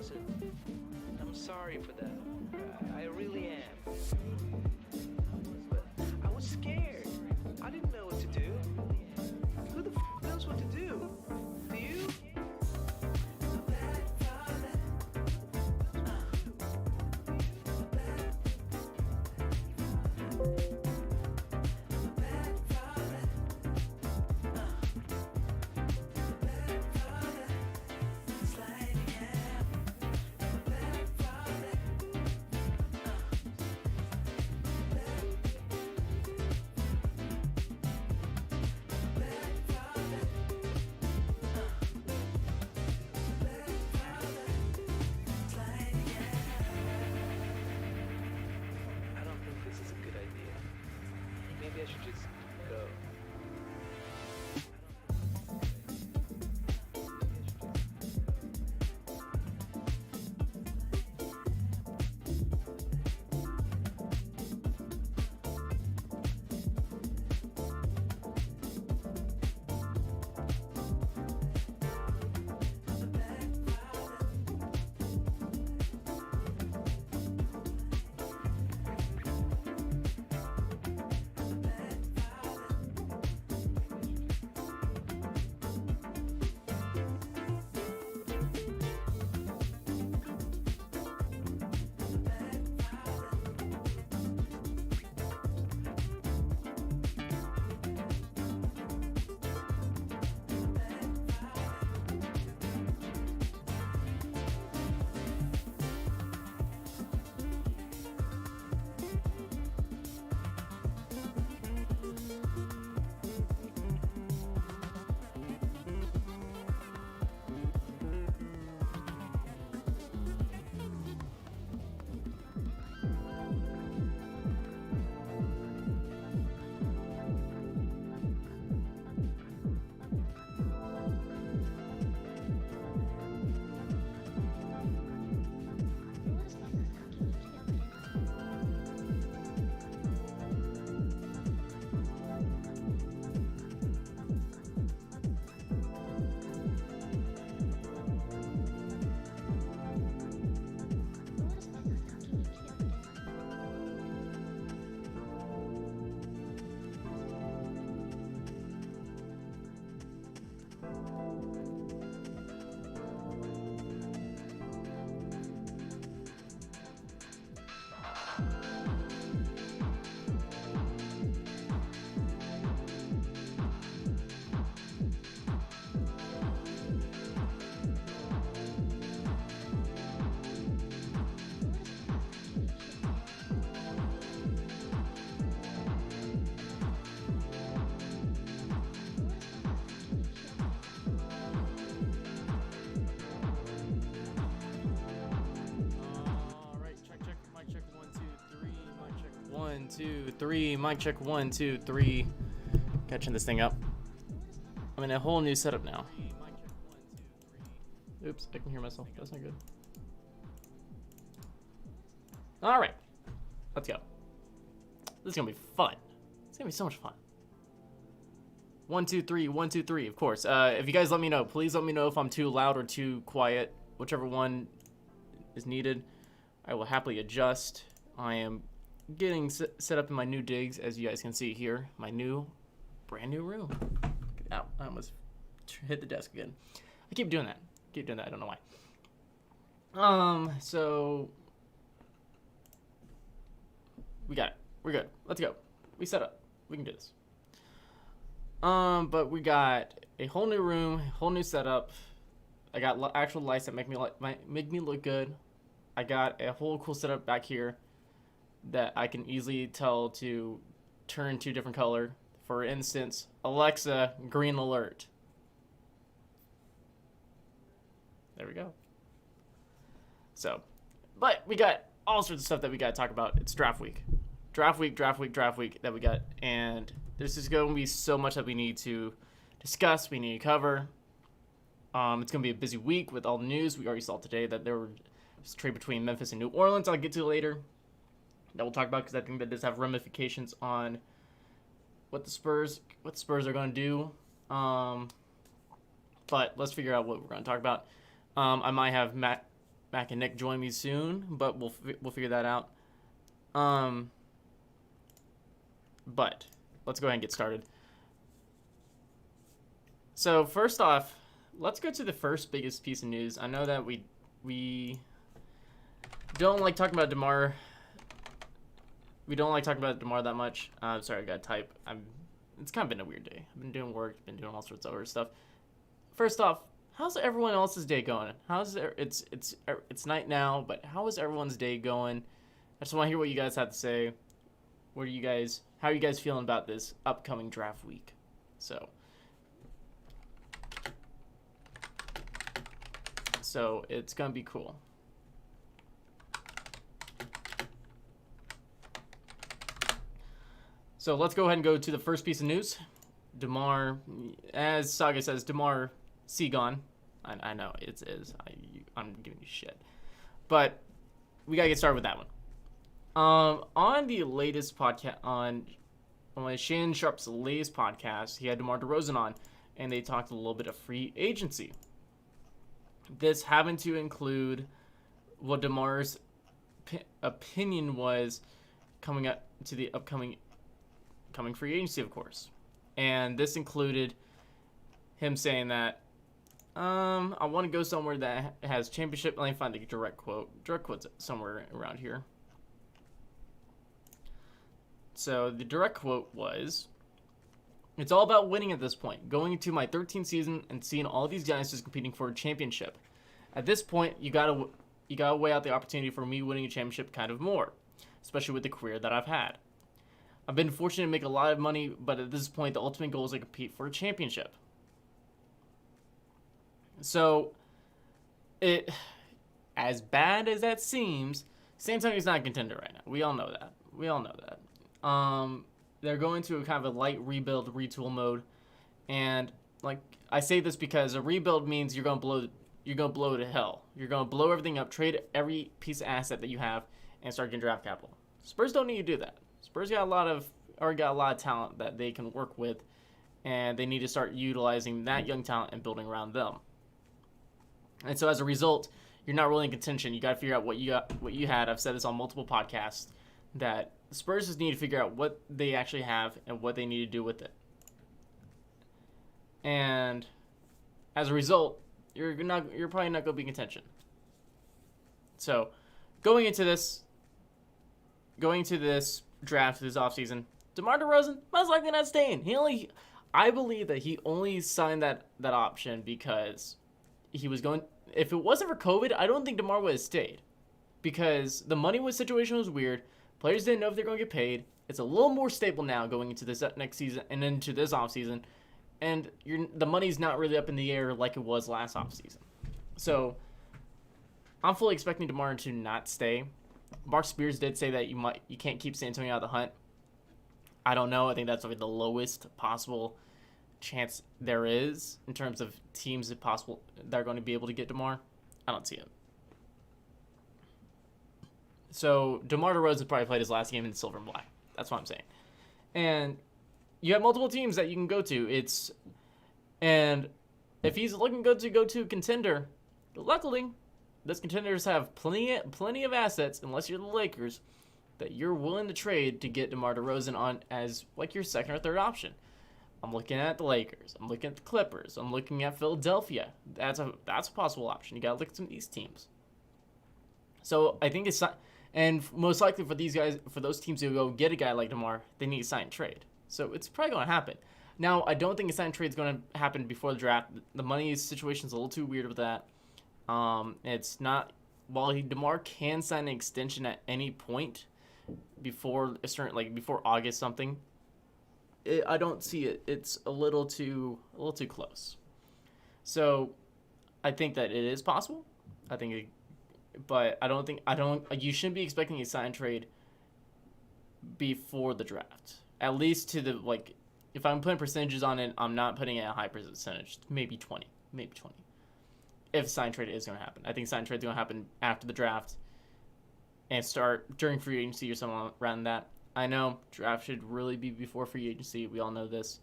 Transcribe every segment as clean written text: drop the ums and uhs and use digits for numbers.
wasn't. I'm sorry for that. I really am. But I was scared. I didn't know what to do. Who the knows what to do? Do you? I don't think this is a good idea. Maybe I should just go. One, two, three. Mic check. 1, 2, 3. Catching this thing up. I'm in a whole new setup now. Oops, I can hear myself. That's not good. All right, let's go. This is gonna be fun. It's gonna be so much fun. 1, 2, 3. 1, 2, 3. Of course. If you guys let me know, please let me know if I'm too loud or too quiet. Whichever one is needed, I will happily adjust. I am getting set up in my new digs, as you guys can see here. My brand new room. Ow, I almost hit the desk again. I keep doing that. I don't know why. So we got it. We're good. Let's go. We set up. We can do this. But we got a whole new room, whole new setup. I got actual lights that make me look good. I got a whole cool setup back here that I can easily tell to turn to a different color. For instance, Alexa, green alert. There we go. So, but we got all sorts of stuff that we got to talk about. It's draft week that we got. And there's just going to be so much that we need to discuss, we need to cover. It's going to be a busy week with all the news. We already saw today that there was a trade between Memphis and New Orleans. I'll get to later. That we'll talk about because I think that does have ramifications on what the Spurs are going to do. But let's figure out what we're going to talk about. I might have Mac and Nick join me soon, but we'll figure that out. But let's go ahead and get started. So first off, let's go to the first biggest piece of news. I know that we don't like talking about DeMar. We don't like talking about DeMar that much. Sorry, I got to type. It's kind of been a weird day. I've been doing work, been doing all sorts of other stuff. First off, how's everyone else's day going? It's night now, but how is everyone's day going? I just want to hear what you guys have to say. How are you guys feeling about this upcoming draft week? So it's gonna be cool. So let's go ahead and go to the first piece of news. DeMar, as Saga says, DeMar Segon. I know it is. I'm giving you shit, but we gotta get started with that one. On the latest podcast, on Shannon Sharp's latest podcast, he had DeMar DeRozan on, and they talked a little bit of free agency. This happened to include what DeMar's opinion was coming up to the upcoming free agency, of course. And this included him saying that, I want to go somewhere that has championship. Let me find the direct quote. Direct quote's somewhere around here. So the direct quote was, "It's all about winning at this point. Going into my 13th season and seeing all these guys just competing for a championship. At this point, you gotta weigh out the opportunity for me winning a championship kind of more, especially with the career that I've had. I've been fortunate to make a lot of money, but at this point, the ultimate goal is to compete for a championship." So, as bad as that seems, San Antonio's not a contender right now. We all know that. They're going through a kind of a light rebuild, retool mode, and like I say this because a rebuild means you're gonna blow to hell. You're gonna blow everything up, trade every piece of asset that you have, and start getting draft capital. Spurs don't need to do that. Spurs already got a lot of talent that they can work with, and they need to start utilizing that young talent and building around them. And so as a result, you're not really in contention. You got to figure out what you had. I've said this on multiple podcasts that the Spurs just need to figure out what they actually have and what they need to do with it. And as a result, you're probably not going to be in contention. So, going into this draft this offseason, DeMar DeRozan most likely not staying. I believe that he only signed that option because he was going. If it wasn't for COVID, I don't think DeMar would have stayed, because the money situation was weird. Players didn't know if they're going to get paid. It's a little more stable now going into this next season and into this offseason, and the money's not really up in the air like it was last offseason. So I'm fully expecting DeMar to not stay. Mark Spears did say that you can't keep San Antonio out of the hunt. I don't know. I think that's like the lowest possible chance there is in terms of teams that are going to be able to get DeMar. I don't see it. So DeMar DeRozan probably played his last game in silver and black. That's what I'm saying. And you have multiple teams that you can go to. And if he's looking good to go to a contender, luckily, those contenders have plenty of assets, unless you're the Lakers, that you're willing to trade to get DeMar DeRozan on as like your second or third option. I'm looking at the Lakers. I'm looking at the Clippers. I'm looking at Philadelphia. That's a possible option. You got to look at some of these teams. So I think it's not, and most likely for these guys, for those teams who go get a guy like DeMar, they need to sign and trade. So it's probably going to happen. Now, I don't think a sign and trade is going to happen before the draft. The money situation is a little too weird with that. It's not, while DeMar can sign an extension at any point before a certain, like before August something, I don't see it. It's a little too close. So I think that it is possible. But you shouldn't be expecting a sign and trade before the draft. At least to the, like, if I'm putting percentages on it, I'm not putting it at a high percentage. Maybe 20. If sign trade is going to happen. I think sign trade is going to happen after the draft and start during free agency or something around that. I know draft should really be before free agency. We all know this.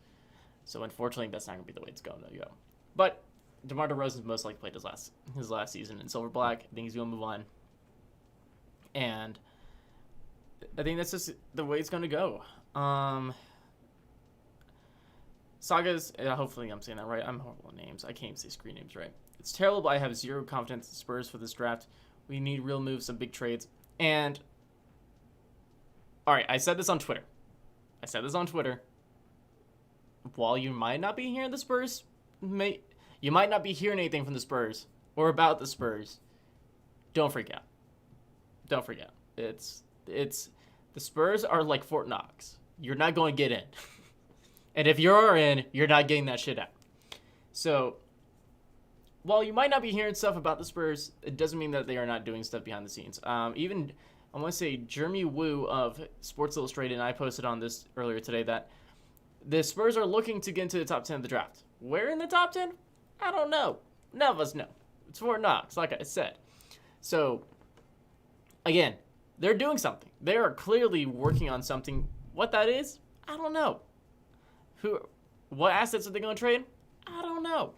So unfortunately, that's not going to be the way it's going to go. But DeMar DeRozan most likely played his last season in Silver Black. I think he's going to move on. And I think that's just the way it's going to go. Sagas, hopefully I'm saying that right. I'm horrible at names. I can't even say screen names right. It's terrible, but I have zero confidence in Spurs for this draft. We need real moves, some big trades. And, all right, I said this on Twitter. While you might not be hearing the Spurs, you might not be hearing anything from the Spurs or about the Spurs, don't freak out. Don't freak out. It's the Spurs are like Fort Knox. You're not going to get in. And if you're in, you're not getting that shit out. So, while you might not be hearing stuff about the Spurs, it doesn't mean that they are not doing stuff behind the scenes. Even, I want to say, Jeremy Woo of Sports Illustrated, and I posted on this earlier today, that the Spurs are looking to get into the top 10 of the draft. Where in the top 10? I don't know. None of us know. It's Fort Knox, like I said. So, again, they're doing something. They are clearly working on something. What that is, I don't know. What assets are they going to trade? I don't know.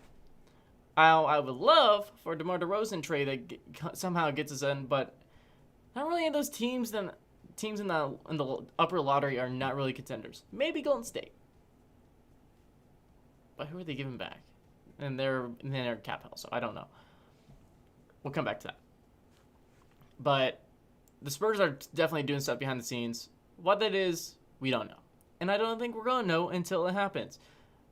I would love for a DeMar DeRozan trade that somehow gets us in, but not really. Those teams in the upper lottery are not really contenders. Maybe Golden State, but who are they giving back? And they're cap hell, so I don't know. We'll come back to that. But the Spurs are definitely doing stuff behind the scenes. What that is, we don't know. And I don't think we're going to know until it happens.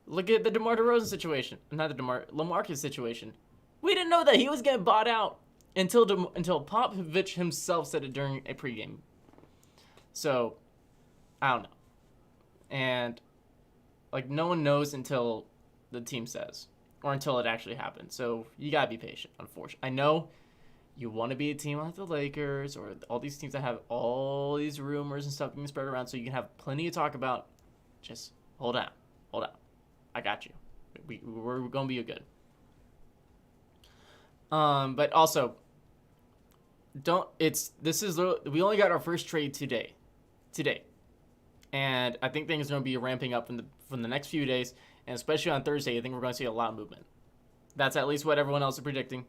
Look at the DeMar DeRozan situation. Not the LaMarcus situation. We didn't know that he was getting bought out until Popovich himself said it during a pregame. So, I don't know. And, no one knows until the team says. Or until it actually happens. So, you got to be patient, unfortunately. I know you want to be a team like the Lakers or all these teams that have all these rumors and stuff being spread around so you can have plenty to talk about. Just hold on. I got you. We're going to be good. But also, we only got our first trade today. And I think things are going to be ramping up from the next few days. And especially on Thursday, I think we're going to see a lot of movement. That's at least what everyone else is predicting.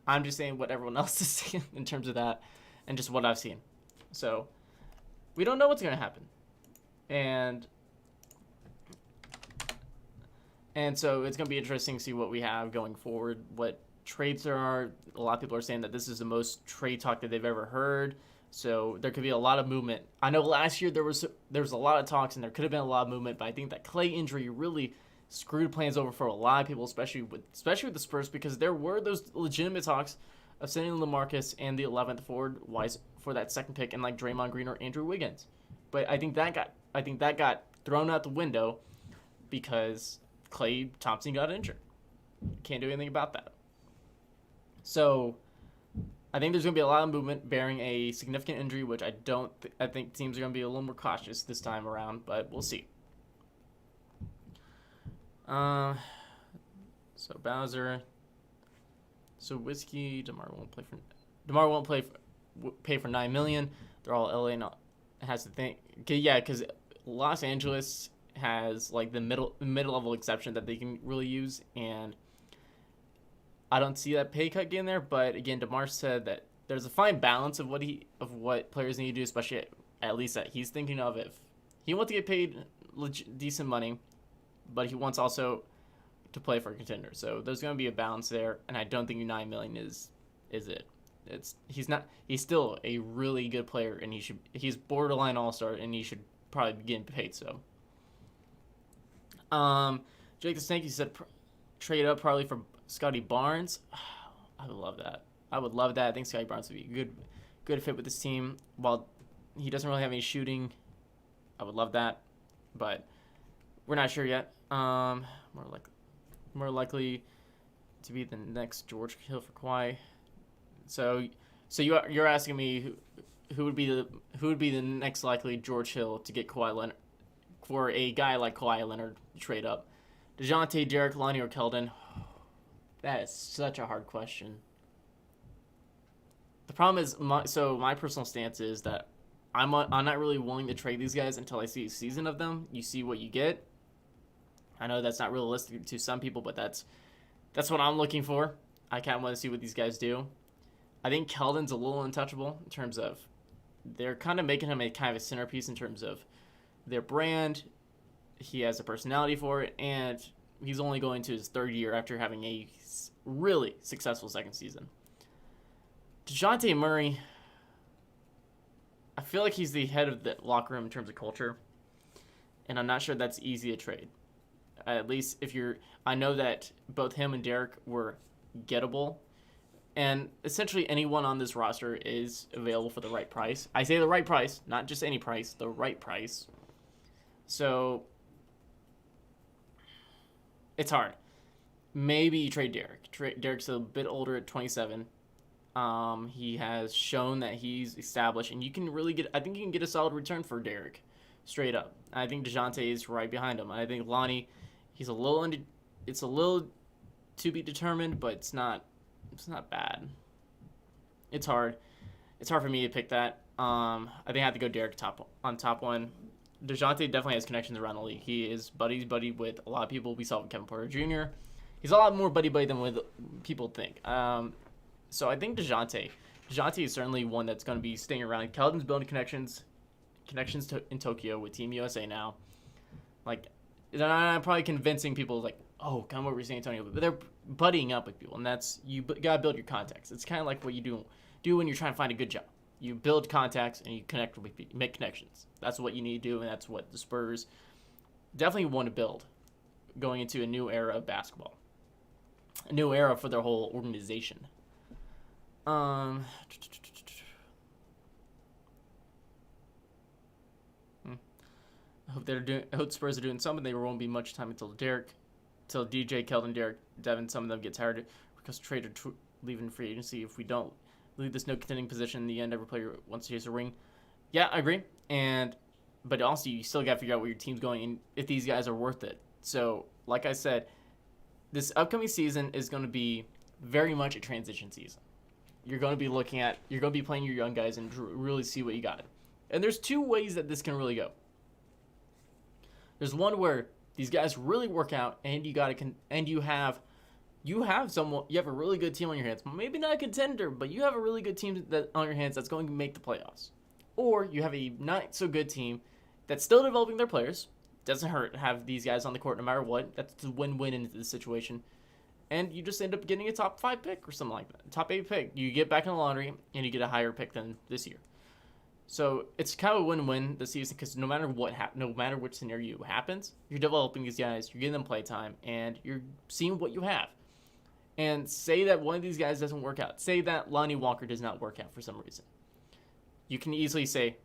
I'm just saying what everyone else is saying in terms of that and just what I've seen. So, we don't know what's going to happen. And so, it's going to be interesting to see what we have going forward, what trades there are. A lot of people are saying that this is the most trade talk that they've ever heard. So, there could be a lot of movement. I know last year there was a lot of talks and there could have been a lot of movement, but I think that Clay injury really screwed plans over for a lot of people, especially with the Spurs, because there were those legitimate talks of sending LaMarcus and the 11th forward wise for that second pick and Draymond Green or Andrew Wiggins. But I think that got thrown out the window because Klay Thompson got injured. Can't do anything about that. So I think there's going to be a lot of movement bearing a significant injury, which I think teams are going to be a little more cautious this time around, but we'll see. So Bowser, so Whiskey, DeMar won't pay for $9 million. They're all LA now. Has to think, because Los Angeles has the mid-level exception that they can really use, and I don't see that pay cut getting there. But again, DeMar said that there's a fine balance of what players need to do, especially at least that he's thinking of. If he wants to get paid decent money, but he wants also to play for a contender. So there's going to be a balance there, and I don't think $9 million is it. He's still a really good player, and he's borderline all-star, and he should probably be getting paid. So, Jake the Snake, he said trade up probably for Scotty Barnes. I would love that. I think Scotty Barnes would be a good fit with this team. While he doesn't really have any shooting, I would love that, but we're not sure yet. More likely to be the next George Hill for Kawhi. So you're asking me who would be the next likely George Hill to get Kawhi Leonard for a guy like Kawhi Leonard to trade up? DeJounte, Derek, Lonnie, or Keldon? That is such a hard question. The problem is my personal stance is that I'm not really willing to trade these guys until I see a season of them. You see what you get. I know that's not realistic to some people, but that's That's what I'm looking for. I kind of want to see what these guys do. I think Keldon's a little untouchable in terms of they're kind of making him a kind of a centerpiece in terms of their brand. He has a personality for it, and he's only going to his third year after having a really successful second season. DeJounte Murray, I feel like he's the head of the locker room in terms of culture, and I'm not sure that's easy to trade. At least if you're, I know that both him and Derek were gettable, and essentially anyone on this roster is available for the right price. I say the right price, not just any price, the right price. So it's hard. Maybe you trade Derek. Derek's a bit older at 27. He has shown that he's established, and you can really get. I think you can get a solid return for Derek, straight up. I think DeJounte is right behind him. I think Lonnie, he's a little it's a little to be determined, but it's not bad. It's hard. It's hard for me to pick that. I think I have to go Derek top one. DeJounte definitely has connections around the league. He is buddy with a lot of people. We saw with Kevin Porter Jr. He's a lot more buddy than what people think. So I think DeJounte is certainly one that's going to be staying around. Keldon's building connections in Tokyo with Team USA now. Like, I'm probably convincing people like, oh, come over to San Antonio, but they're buddying up with people, and that's you gotta build your contacts. It's kind of like what you do when you're trying to find a good job. You build contacts and you connect with people, make connections. That's what you need to do, and that's what the Spurs definitely want to build going into a new era of basketball, a new era for their whole organization. I hope the Spurs are doing something. There won't be much time until DJ, Keldon, Derek, Devin. Some of them get tired because traded leaving free agency. If we don't leave this no contending position in the end, every player wants to chase a ring. Yeah, I agree. But also you still got to figure out where your team's going and if these guys are worth it. So, like I said, this upcoming season is going to be very much a transition season. You're going to be playing your young guys and really see what you got. And there's two ways that this can really go. There's one where these guys really work out, and you have a really good team on your hands. Maybe not a contender, but you have a really good team on your hands that's going to make the playoffs. Or you have a not so good team that's still developing their players. Doesn't hurt to have these guys on the court no matter what. That's a win-win in this situation. And you just end up getting a top 5 pick or something like that. Top 8 pick. You get back in the lottery, and you get a higher pick than this year. So it's kind of a win-win this season because no matter which scenario happens, you're developing these guys, you're getting them play time, and you're seeing what you have. And say that one of these guys doesn't work out. Say that Lonnie Walker does not work out for some reason. You can easily say,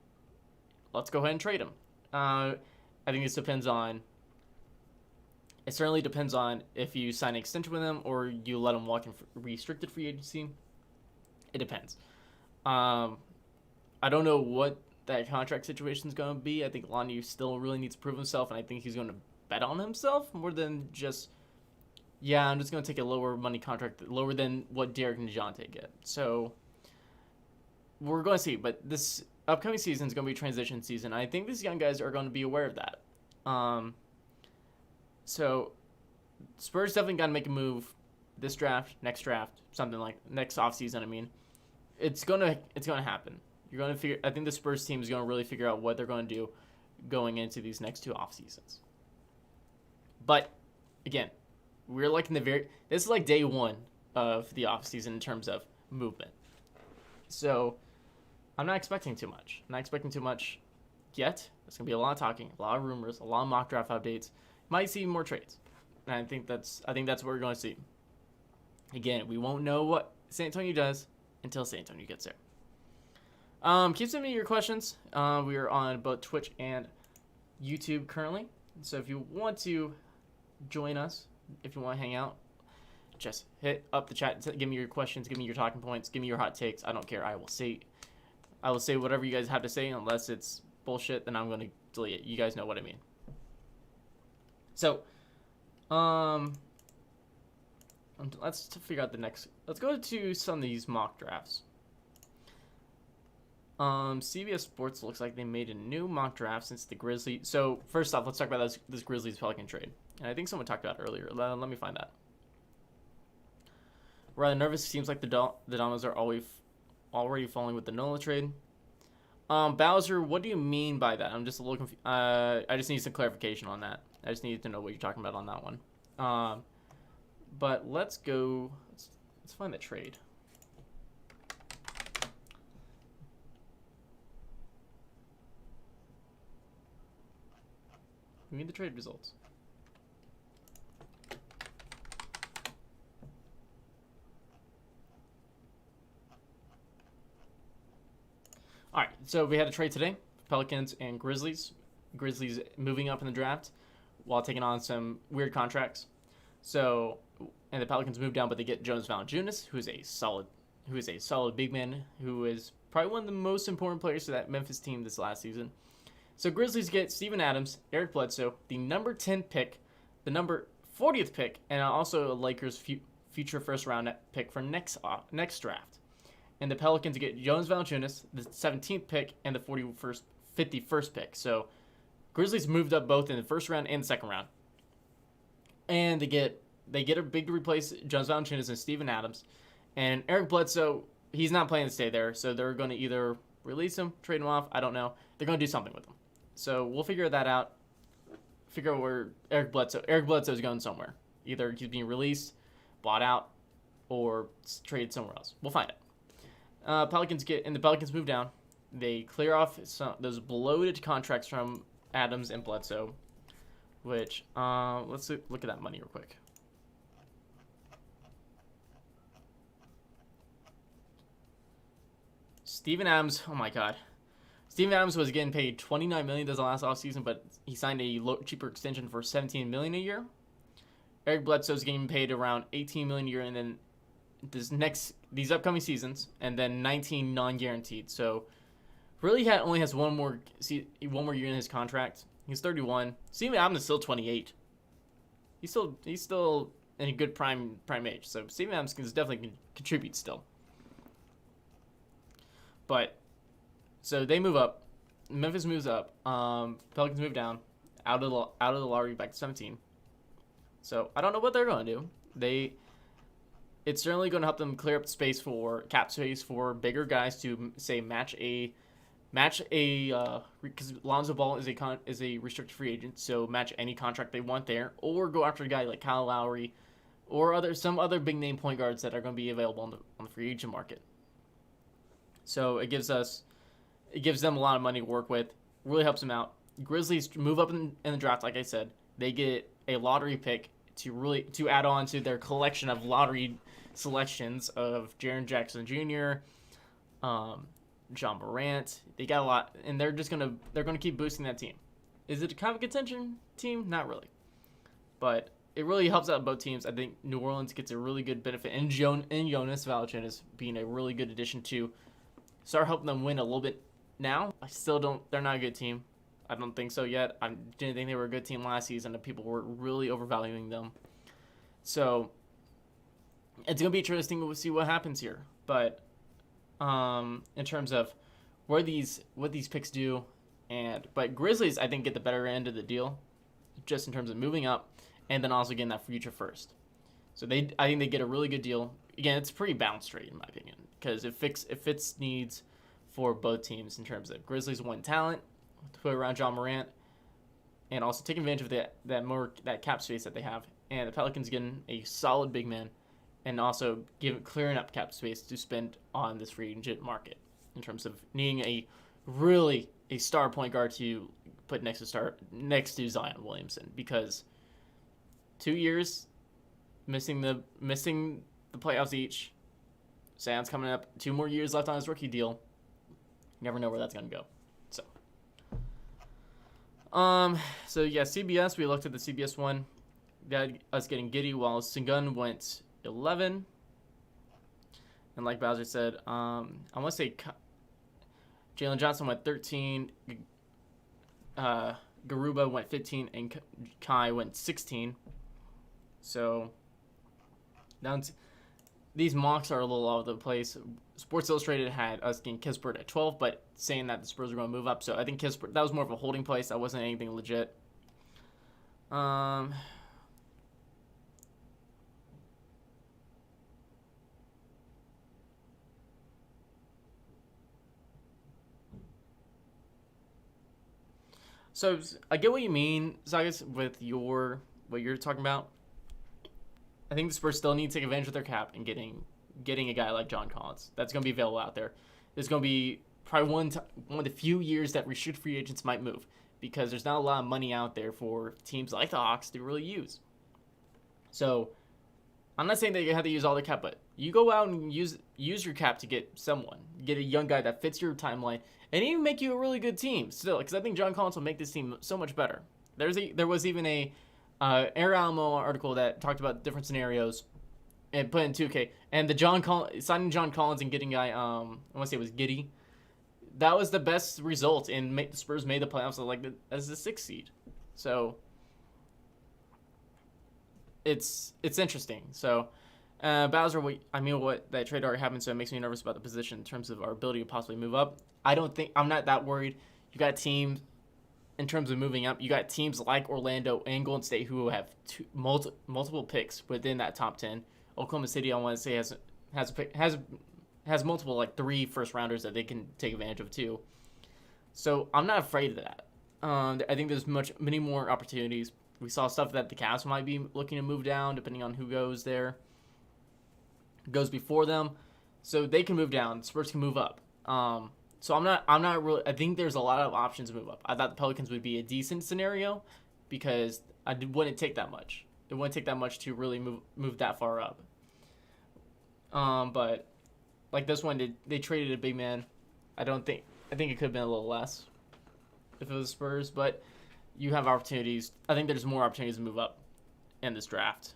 let's go ahead and trade him. I think it certainly depends on if you sign an extension with him or you let him walk in restricted free agency. It depends. I don't know what that contract situation is going to be. I think Lonnie still really needs to prove himself, and I think he's going to bet on himself more than just, I'm just going to take a lower money contract, lower than what Derek and DeJounte get. So we're going to see, but this upcoming season is going to be a transition season. I think these young guys are going to be aware of that. So Spurs definitely got to make a move this draft, next draft, something like next offseason. I mean, it's going to happen. You're going to figure. I think the Spurs team is going to really figure out what they're going to do going into these next 2 off seasons. But again, we're like this is like day 1 of the off season in terms of movement. So I'm not expecting too much. I'm not expecting too much yet. There's going to be a lot of talking, a lot of rumors, a lot of mock draft updates. Might see more trades. And I think that's what we're going to see. Again, we won't know what San Antonio does until San Antonio gets there. Keep sending me your questions. We are on both Twitch and YouTube currently. So if you want to join us, if you want to hang out, just hit up the chat. Give me your questions. Give me your talking points. Give me your hot takes. I don't care. I will say whatever you guys have to say. Unless it's bullshit, then I'm going to delete it. You guys know what I mean. So, let's figure out the next. Let's go to some of these mock drafts. CBS Sports looks like they made a new mock draft since the Grizzlies. So first off, let's talk about this Grizzlies Pelican trade. And I think someone talked about it earlier. Let me find that. Rather nervous. Seems like the dominoes are already falling with the Nola trade. Bowser, what do you mean by that? I'm just a little confused. I just need some clarification on that. I just need to know what you're talking about on that one. But let's go. Let's find the trade. We need the trade results. All right, so we had a trade today. Pelicans and Grizzlies. Grizzlies moving up in the draft while taking on some weird contracts. So, and the Pelicans move down, but they get Jonas Valanciunas, who is a solid big man, who is probably one of the most important players to that Memphis team this last season. So Grizzlies get Steven Adams, Eric Bledsoe, the number 10 pick, the number 40th pick, and also a Lakers future first round pick for next draft. And the Pelicans get Jonas Valanciunas, the 17th pick, and the 51st pick. So Grizzlies moved up both in the first round and the second round. And they get a big to replace Jonas Valanciunas and Steven Adams. And Eric Bledsoe, he's not planning to stay there, so they're going to either release him, trade him off, I don't know. They're going to do something with him. So we'll figure that out. Figure out where Eric Bledsoe is going somewhere. Either he's being released, bought out, or traded somewhere else. We'll find out. The Pelicans move down. They clear off those bloated contracts from Adams and Bledsoe, which let's look at that money real quick. Steven Adams, oh my God. Steven Adams was getting paid $29 million this last offseason, but he signed a cheaper extension for $17 million a year. Eric Bledsoe is getting paid around $18 million a year, and then these upcoming seasons, and then 19 non-guaranteed. So really only has one more year in his contract. He's 31. Steven Adams is still 28. He's still in a good prime age. So Steven Adams can definitely contribute still. But so they move up. Memphis moves up. Pelicans move down out of the lottery back to 17. So I don't know what they're going to do. It's certainly going to help them clear up cap space for bigger guys to say match a because Lonzo Ball is a restricted free agent, so match any contract they want there, or go after a guy like Kyle Lowry, or some other big name point guards that are going to be available on the free agent market. So it gives them a lot of money to work with. Really helps them out. Grizzlies move up in the draft, like I said. They get a lottery pick to add on to their collection of lottery selections of Jaren Jackson Jr., John Morant. They got a lot, and they're gonna keep boosting that team. Is it a kind of contention team? Not really, but it really helps out both teams. I think New Orleans gets a really good benefit, and Jonas Valanciunas being a really good addition to start helping them win a little bit. Now, I still don't. They're not a good team. I don't think so yet. I didn't think they were a good team last season, and people were really overvaluing them. So it's gonna be interesting to see what happens here. But in terms of what these picks do, but Grizzlies I think get the better end of the deal, just in terms of moving up, and then also getting that future first. So I think they get a really good deal. Again, it's a pretty balanced trade in my opinion because it fits needs for both teams in terms of Grizzlies want talent to put around John Morant, and also taking advantage of that cap space that they have. And the Pelicans getting a solid big man, and also clearing up cap space to spend on this free agent market in terms of needing a star point guard to put next to Zion Williamson, because 2 years missing the playoffs each. Zion's coming up, 2 more years left on his rookie deal. You never know where that's gonna go. So yeah, CBS, we looked at the CBS one. That us getting Giddey while Sengun went 11. And like Bowser said, I want to say Jalen Johnson went 13, Garuba went 15, and Kai went 16. So these mocks are a little all over the place. Sports Illustrated had us getting Kispert at 12, but saying that the Spurs were going to move up. So I think Kispert, that was more of a holding place. That wasn't anything legit. So I get what you mean, Zagas, with what you're talking about. I think the Spurs still need to take advantage of their cap and getting a guy like John Collins that's going to be available out there. There's going to be probably one of the few years that restricted free agents might move because there's not a lot of money out there for teams like the Hawks to really use. So I'm not saying that you have to use all the cap, but you go out and use your cap to get a young guy that fits your timeline, and even make you a really good team still. Because I think John Collins will make this team so much better. There was even a Air Alamo article that talked about different scenarios and put in 2K, and signing John Collins and getting guy I want to say it was Giddey. That was the best result, and the Spurs made the playoffs as the 6th seed. So it's interesting. So Bowser, what that trade already happened, so it makes me nervous about the position in terms of our ability to possibly move up. I'm not that worried. You got teams in terms of moving up. You got teams like Orlando and Golden State who have multiple picks within that top 10. Oklahoma City, I want to say, has multiple like 3 first rounders that they can take advantage of too. So I'm not afraid of that. I think there's many more opportunities. We saw stuff that the Cavs might be looking to move down depending on who goes before them. So they can move down. Spurs can move up. So I'm not really. I think there's a lot of options to move up. I thought the Pelicans would be a decent scenario because wouldn't take that much. It wouldn't take that much to really move that far up. But like this one, they traded a big man. I think it could have been a little less if it was Spurs, but you have opportunities. I think there's more opportunities to move up in this draft.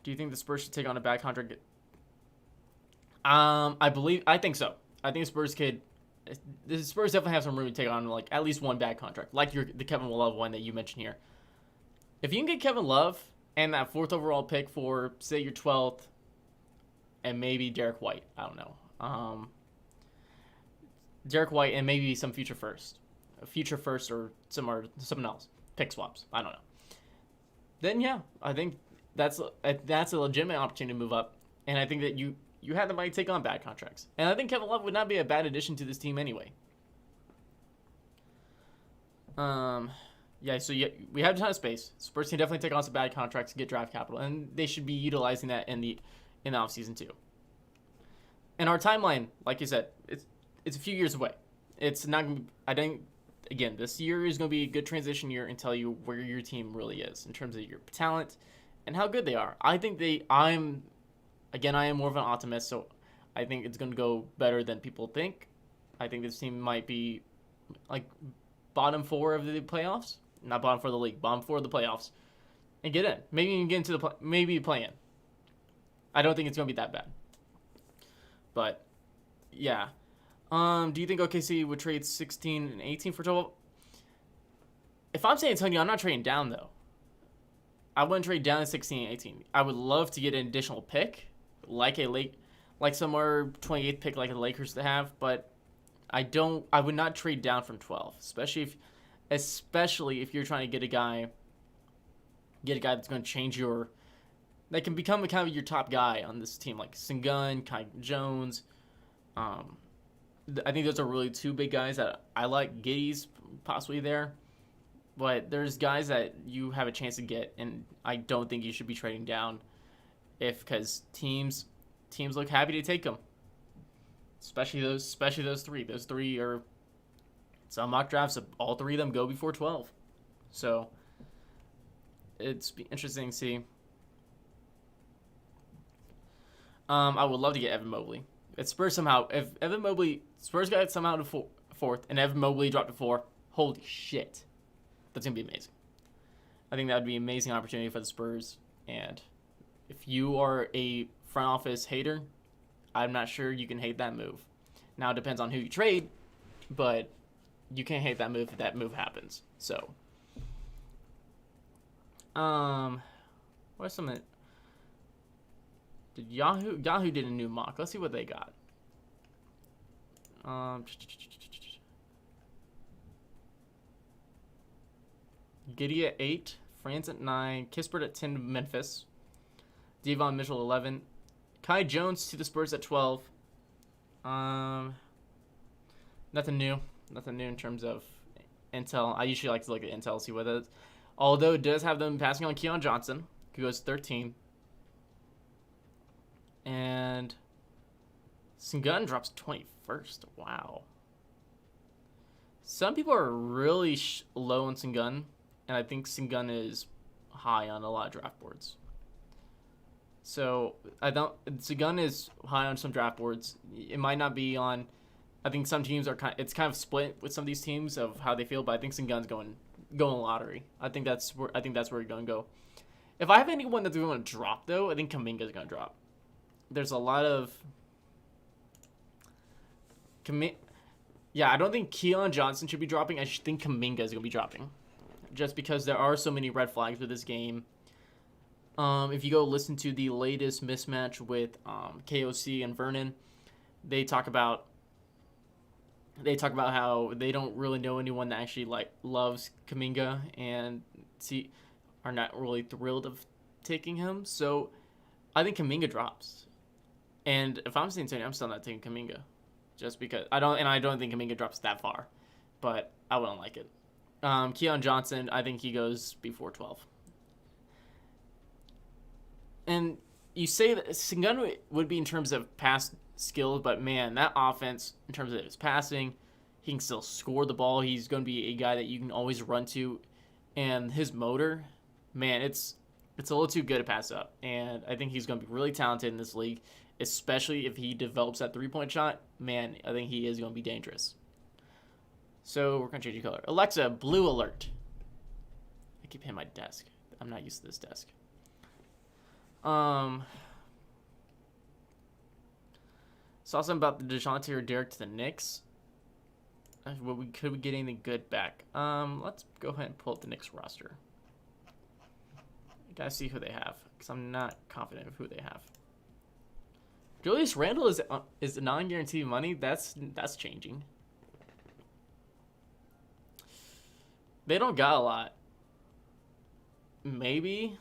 Do you think the Spurs should take on a bad contract? I think so. I think the Spurs definitely have some room to take on like at least one bad contract, like the Kevin Love one that you mentioned here. If you can get Kevin Love and that 4th overall pick for say your 12th, and maybe Derek White, I don't know, Derek White and maybe some future first or someone else, pick swaps, I don't know. Then yeah, I think that's a legitimate opportunity to move up, and I think that you have the money to take on bad contracts. And I think Kevin Love would not be a bad addition to this team anyway. Yeah, so we have a ton of space. Spurs can definitely take on some bad contracts and get draft capital, and they should be utilizing that in the offseason too. And our timeline, like you said, it's a few years away. It's not. I think again, this year is going to be a good transition year and tell you where your team really is in terms of your talent and how good they are. I think I am more of an optimist, so I think it's going to go better than people think. I think this team might be like bottom 4 of the playoffs. Not bottom 4 of the league, bottom 4 of the playoffs. And get in. Maybe you can get into maybe play in. I don't think it's going to be that bad. But, yeah. Do you think OKC would trade 16 and 18 for 12? If I'm San Antonio, I'm not trading down, though. I wouldn't trade down to 16 and 18. I would love to get an additional pick, like somewhere 28th pick like the Lakers to have, but I would not trade down from 12, especially if you're trying to get a guy that's going to change that can become kind of your top guy on this team, like Sengun, Kai Jones. I think those are really 2 big guys that I like. Giddey's possibly there, but there's guys that you have a chance to get, and I don't think you should be trading down because teams look happy to take them. Especially those 3. Those 3 are some mock drafts. All 3 of them go before 12. So it's interesting to see. I would love to get Evan Mobley. If Spurs got somehow to 4th and Evan Mobley dropped to 4, holy shit, that's gonna be amazing. I think that would be an amazing opportunity for the Spurs. And if you are a front office hater, I'm not sure you can hate that move. Now it depends on who you trade, but you can't hate that move if that move happens. So, what's something? Did Yahoo did a new mock? Let's see what they got. Giddey at 8, Franz at 9, Kispert at 10 to Memphis, Devon Mitchell 11, Kai Jones to the Spurs at 12. Nothing new. Nothing new in terms of intel. I usually like to look at intel, see what it is. Although it does have them passing on Keon Johnson, who goes 13. And Sengun drops 21st. Wow. Some people are really low on Sengun, and I think Sengun is high on a lot of draft boards. So Sengun is high on some draft boards. It might not be on. I think some teams are it's kind of split with some of these teams of how they feel, but I think Sengun's going lottery. I think that's where you're going to go. If I have anyone that's going to drop though, I think Kuminga's going to drop. There's a lot of yeah, I don't think Keon Johnson should be dropping. I think Kuminga is going to be dropping. Just because there are so many red flags with this game. If you go listen to the latest mismatch with KOC and Vernon, they talk about how they don't really know anyone that actually loves Kuminga and are not really thrilled of taking him. So I think Kuminga drops. And if I'm saying Tony, I'm still not taking Kuminga. Just because I don't think Kuminga drops that far. But I wouldn't like it. Keon Johnson, I think he goes before 12. And you say that Sengun would be in terms of pass skills, but man, that offense, in terms of his passing, he can still score the ball. He's going to be a guy that you can always run to. And his motor, man, it's a little too good to pass up. And I think he's going to be really talented in this league, especially if he develops that three-point shot. Man, I think he is going to be dangerous. So we're going to change the color. Alexa, blue alert. I keep hitting my desk. I'm not used to this desk. Saw something about the DeJounte or Derek to the Knicks. Could we get anything good back? Let's go ahead and pull up the Knicks roster. Gotta see who they have, because I'm not confident of who they have. Julius Randle is non-guaranteed money. That's changing. They don't got a lot. Maybe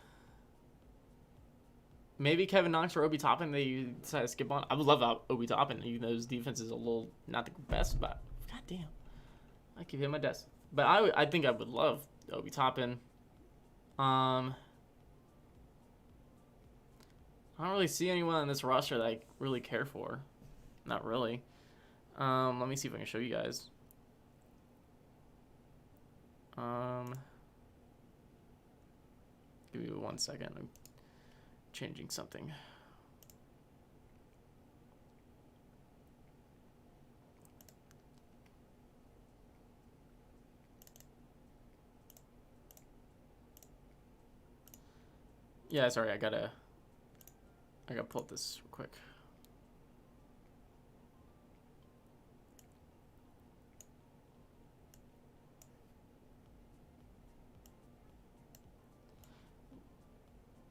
Kevin Knox or Obi Toppin they decide to skip on. I would love Obi Toppin, even though his defense is a little not the best, but goddamn, I keep hitting my desk. But I think I would love Obi Toppin. I don't really see anyone on this roster that I really care for. Not really. Let me see if I can show you guys. Give me 1 second. I'm changing something. Yeah, sorry, I gotta pull up this real quick.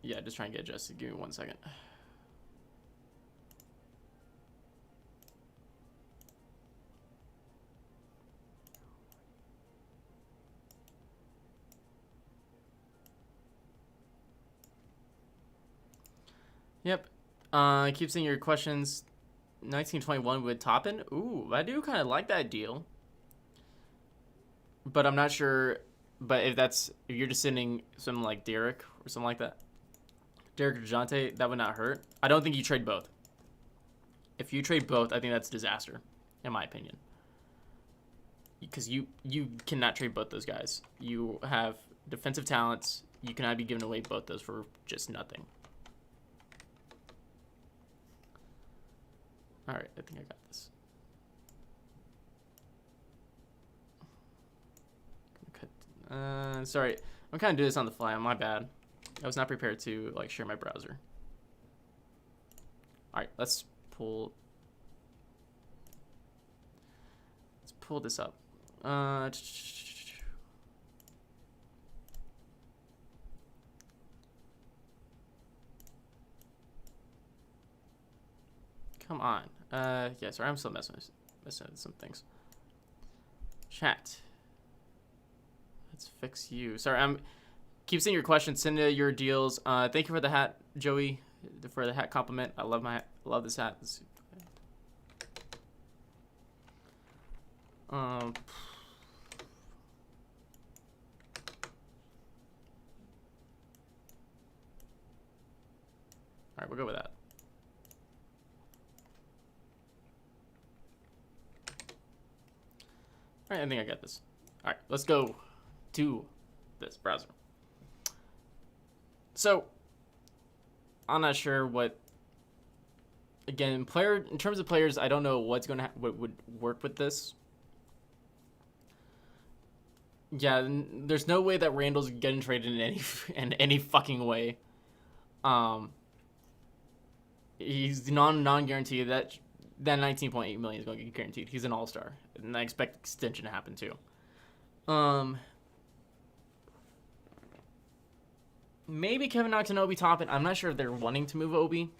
Yeah, just trying to get adjusted. Give me 1 second. Yep. I keep seeing your questions. 1921 with Toppin. Ooh, I do kind of like that deal. But I'm not sure. But if you're just sending something like Derek or something like that, Derek or DeJounte, that would not hurt. I don't think you trade both. If you trade both, I think that's a disaster, in my opinion. Because you cannot trade both those guys. You have defensive talents. You cannot be giving away both those for just nothing. All right, I think I got this. Sorry, I'm kind of doing this on the fly. My bad. I was not prepared to share my browser. All right, let's pull this up. Come on. Yeah, sorry, I'm still messing with some things. Chat. Let's fix you. Sorry, keep seeing your questions. Send your deals. Thank you for the hat, Joey, for the hat compliment. I love this hat. All right, we'll go with that. All right, I think I got this. All right, let's go to this browser. So, I'm not sure what. Again, in terms of players, I don't know what's gonna what would work with this. Yeah, there's no way that Randall's getting traded in any fucking way. He's non-guaranteed. That 19.8 million is going to get guaranteed. He's an all-star, and I expect extension to happen too. Maybe Kevin Knox and Obi Toppin. I'm not sure if they're wanting to move Obi.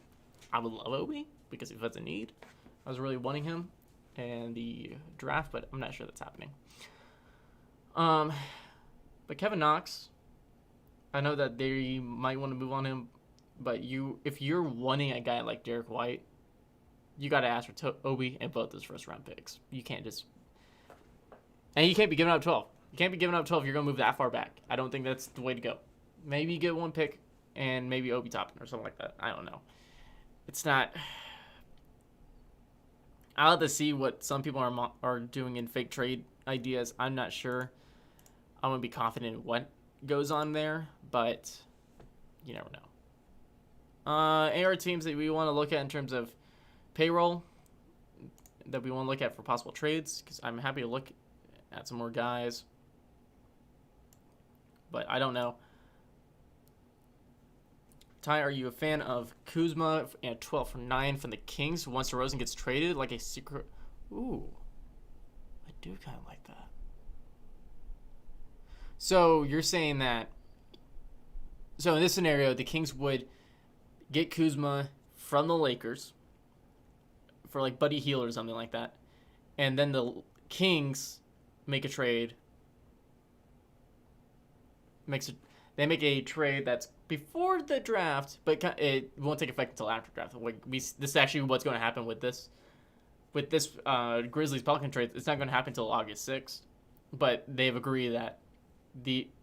I would love Obi because if that's a need, I was really wanting him in the draft, but I'm not sure that's happening. But Kevin Knox, I know that they might want to move on him, but if you're wanting a guy like Derek White, you got to ask for Obi and both those first-round picks. You can't just, and you can't be giving up 12. You can't be giving up 12 if you're going to move that far back. I don't think that's the way to go. Maybe you get one pick and maybe Obi Toppin or something like that. I don't know. It's not. I'll have to see what some people are doing in fake trade ideas. I'm not sure. I want to be confident in what goes on there, but you never know. AR teams that we want to look at in terms of payroll that we want to look at for possible trades, because I'm happy to look at some more guys, but I don't know. Ty, are you a fan of Kuzma and 12 for 9 from the Kings once DeRozan gets traded? Like a secret. Ooh. I do kind of like that. So you're saying that. So in this scenario, the Kings would get Kuzma from the Lakers for like Buddy Hield or something like that. And then the Kings make a trade. They make a trade that's before the draft, but it won't take effect until after draft. This is actually what's going to happen with this Grizzlies Pelican trade. It's not going to happen until August 6th, but they've agreed that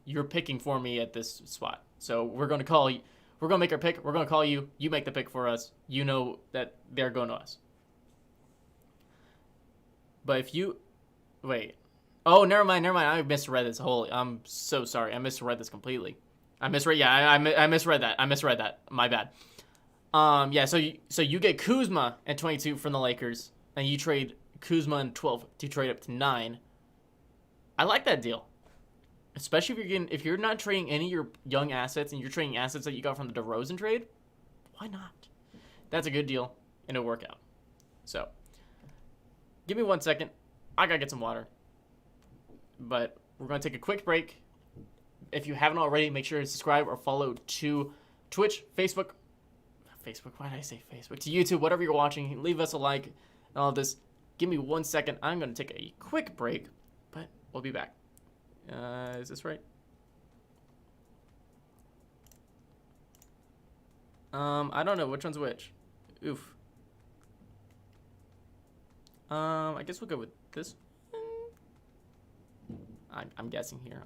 you're picking for me at this spot. So we're going to call you. We're going to make our pick. We're going to call you. You make the pick for us. You know that they're going to us. But if you wait. Oh, never mind. I misread this whole. I'm so sorry. I misread this completely. I misread. Yeah, I misread that. My bad. Yeah. So you get Kuzma at 22 from the Lakers, and you trade Kuzma and 12 to trade up to 9. I like that deal, especially if you're not trading any of your young assets and you're trading assets that you got from the DeRozan trade. Why not? That's a good deal and it'll work out. So, give me 1 second. I gotta get some water. But we're going to take a quick break. If you haven't already, make sure to subscribe or follow to Twitch, Facebook, why did I say Facebook? To YouTube, whatever you're watching. Leave us a like and all this. Give me 1 second. I'm going to take a quick break, but we'll be back. Is this right? I don't know which one's which. Oof. I guess we'll go with this. I'm guessing here.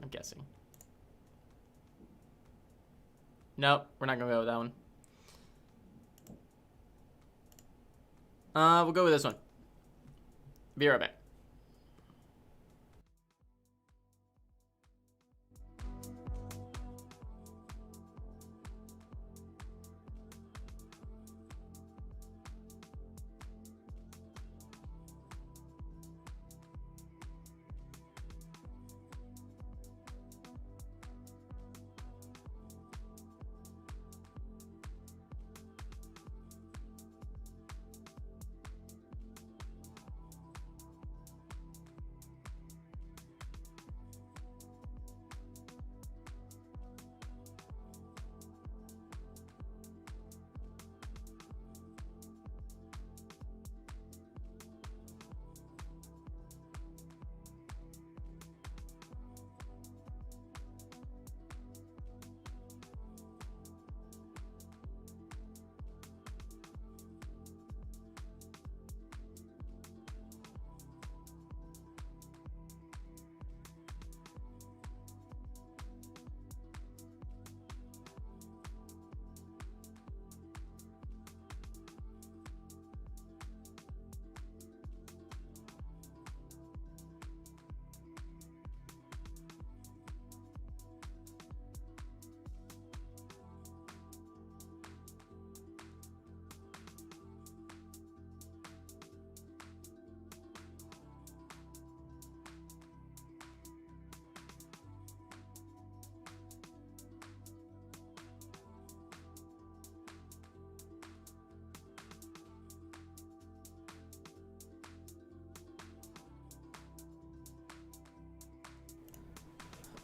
Nope, we're not gonna go with that one. We'll go with this one. Be right back.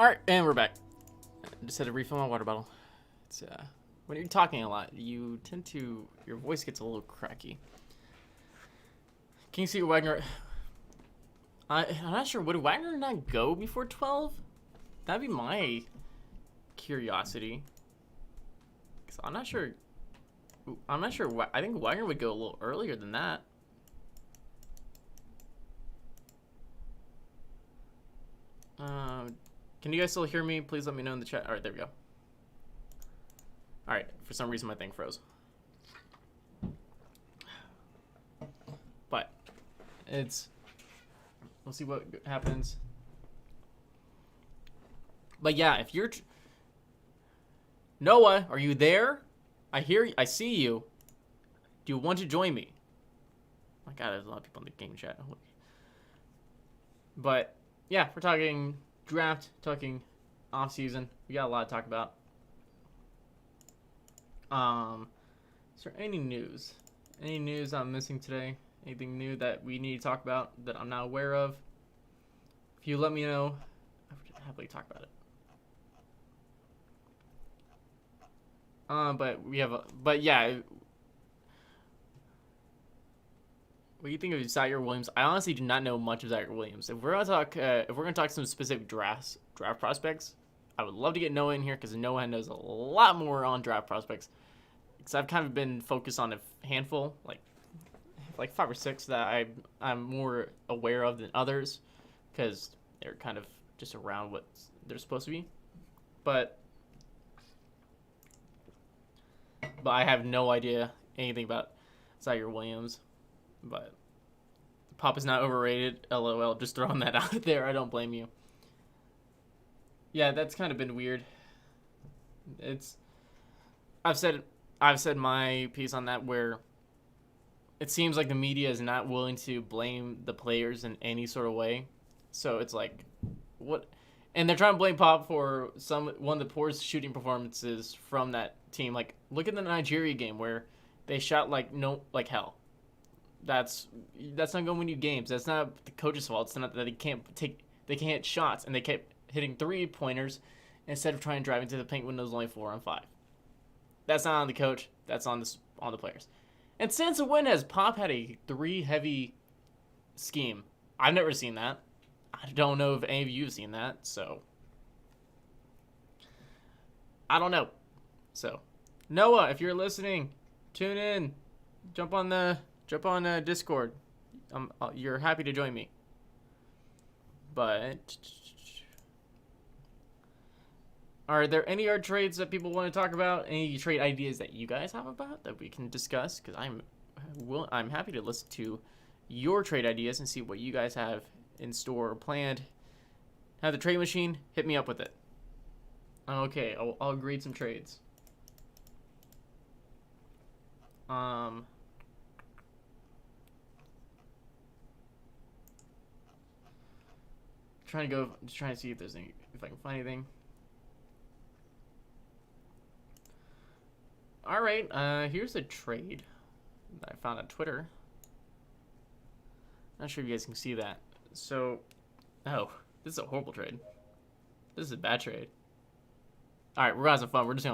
Alright, and we're back. I just had to refill my water bottle. It's, when you're talking a lot, your voice gets a little cracky. Can you see Wagner? I'm not sure. Would Wagner not go before 12? That'd be my curiosity. Cause I'm not sure. I think Wagner would go a little earlier than that. Can you guys still hear me? Please let me know in the chat. All right, there we go. All right, for some reason my thing froze. But we'll see what happens. But yeah, if you're Noah, are you there? I see you. Do you want to join me? My God, there's a lot of people in the game chat. But yeah, we're talking draft, talking off season. We got a lot to talk about. Is there any news? Any news I'm missing today? Anything new that we need to talk about that I'm not aware of? If you let me know, I would happily talk about it. But yeah. What do you think of Zaire Williams? I honestly do not know much of Zaire Williams. If we're gonna talk some specific draft prospects, I would love to get Noah in here because Noah knows a lot more on draft prospects. Because I've kind of been focused on a handful, like 5 or 6 that I'm more aware of than others, because they're kind of just around what they're supposed to be. But I have no idea anything about Zaire Williams. But Pop is not overrated. LOL. Just throwing that out there. I don't blame you. Yeah, that's kind of been weird. I've said my piece on that, where it seems like the media is not willing to blame the players in any sort of way. So it's like, what? And they're trying to blame Pop for one of the poorest shooting performances from that team. Like, look at the Nigeria game where they shot like hell. That's not going to win you games. That's not the coach's fault. It's not that they can't hit shots, and they kept hitting 3-pointers instead of trying to drive into the paint when it was only 4-on-5. That's not on the coach. That's on the players. And since when has Pop had a 3-heavy scheme? I've never seen that. I don't know if any of you have seen that, so I don't know. So Noah, if you're listening, tune in. Jump on Discord. You're happy to join me. But are there any other trades that people want to talk about? Any trade ideas that you guys have about that we can discuss? Because I'm happy to listen to your trade ideas and see what you guys have in store or planned. Have the trade machine? Hit me up with it. Okay, I'll grade some trades. Just trying to see if I can find anything. All right, here's a trade that I found on Twitter. Not sure if you guys can see that. So, this is a horrible trade. This is a bad trade. All right, we're gonna have some fun. We're just